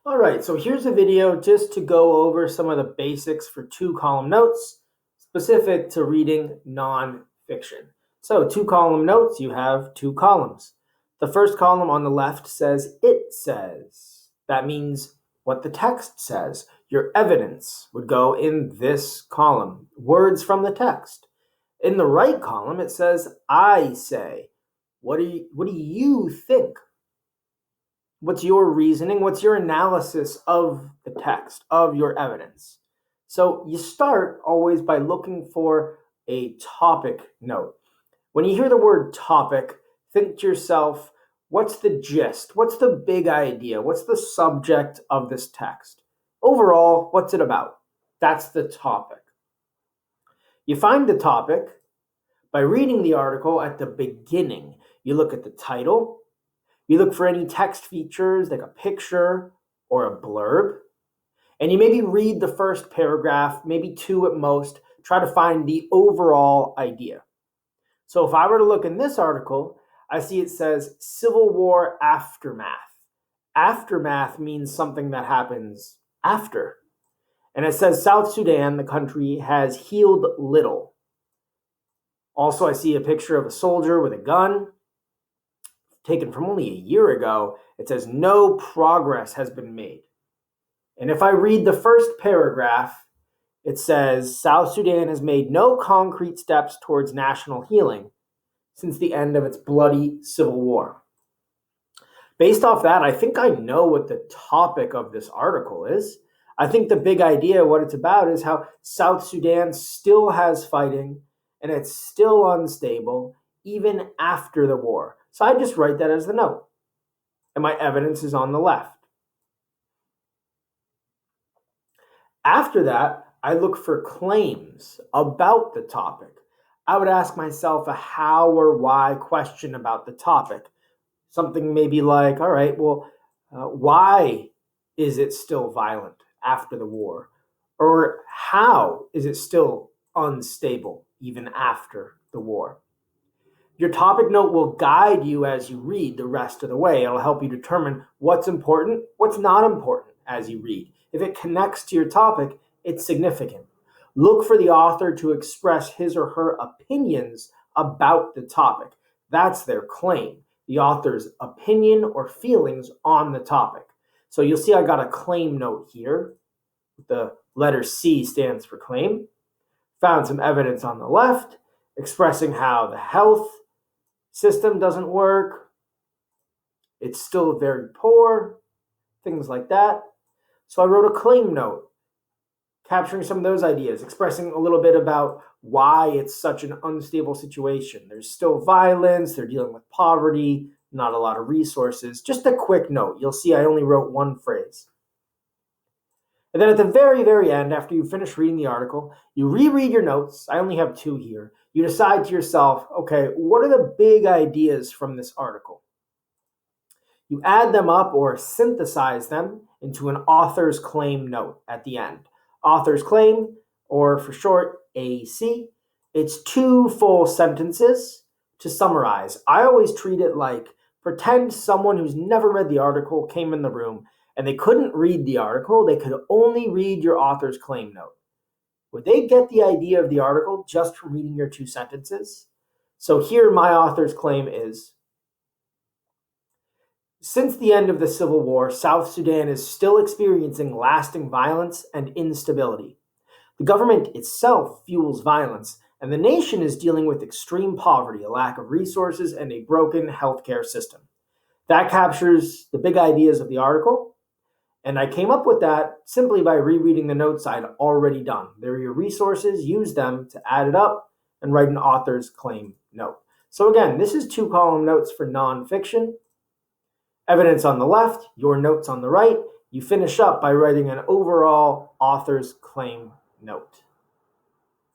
All right, so here's a video just to go over some of the basics for two-column notes specific to reading nonfiction. So two-column notes, you have two columns. The first column on the left says, "It says." That means what the text says. Your evidence would go in this column, words from the text. In the right column, it says, "I say." What do you think? What's your reasoning? What's your analysis of the text, of your evidence? So you start always by looking for a topic note. When you hear the word topic, think to yourself, what's the gist? What's the big idea? What's the subject of this text? Overall, what's it about? That's the topic. You find the topic by reading the article at the beginning. You look at the title, you look for any text features like a picture or a blurb, and you maybe read the first paragraph, maybe two at most, try to find the overall idea. So if I were to look in this article, I see it says Civil War aftermath. Aftermath means something that happens after. And it says South Sudan, the country, has healed little. Also, I see a picture of a soldier with a gun, taken from only a year ago. It says no progress has been made. And if I read the first paragraph, it says South Sudan has made no concrete steps towards national healing since the end of its bloody civil war. Based off that, I think I know what the topic of this article is. I think the big idea, what it's about, is how South Sudan still has fighting and it's still unstable even after the war. So I just write that as the note. And my evidence is on the left. After that, I look for claims about the topic. I would ask myself a how or why question about the topic. Something maybe like, all right, well, why is it still violent after the war? Or how is it still unstable even after the war? Your topic note will guide you as you read the rest of the way. It'll help you determine what's important, what's not important as you read. If it connects to your topic, it's significant. Look for the author to express his or her opinions about the topic. That's their claim, the author's opinion or feelings on the topic. So you'll see I got a claim note here. The letter C stands for claim. Found some evidence on the left expressing how the health system doesn't work, it's still very poor, things like that. So I wrote a claim note, capturing some of those ideas, expressing a little bit about why it's such an unstable situation. There's still violence, they're dealing with poverty, not a lot of resources. Just a quick note. You'll see I only wrote one phrase. And then at the very, very end, after you finish reading the article, you reread your notes. I only have two here. You decide to yourself, okay, what are the big ideas from this article? You add them up or synthesize them into an author's claim note at the end. Author's claim, or for short, AC, it's two full sentences to summarize. I always treat it like pretend someone who's never read the article came in the room and they couldn't read the article, they could only read your author's claim note. Would they get the idea of the article just from reading your two sentences? So here my author's claim is, since the end of the Civil War, South Sudan is still experiencing lasting violence and instability. The government itself fuels violence, and the nation is dealing with extreme poverty, a lack of resources, and a broken healthcare system. That captures the big ideas of the article. And I came up with that simply by rereading the notes I'd already done. They're your resources, use them to add it up and write an author's claim note. So again, this is two-column notes for nonfiction. Evidence on the left, your notes on the right. You finish up by writing an overall author's claim note.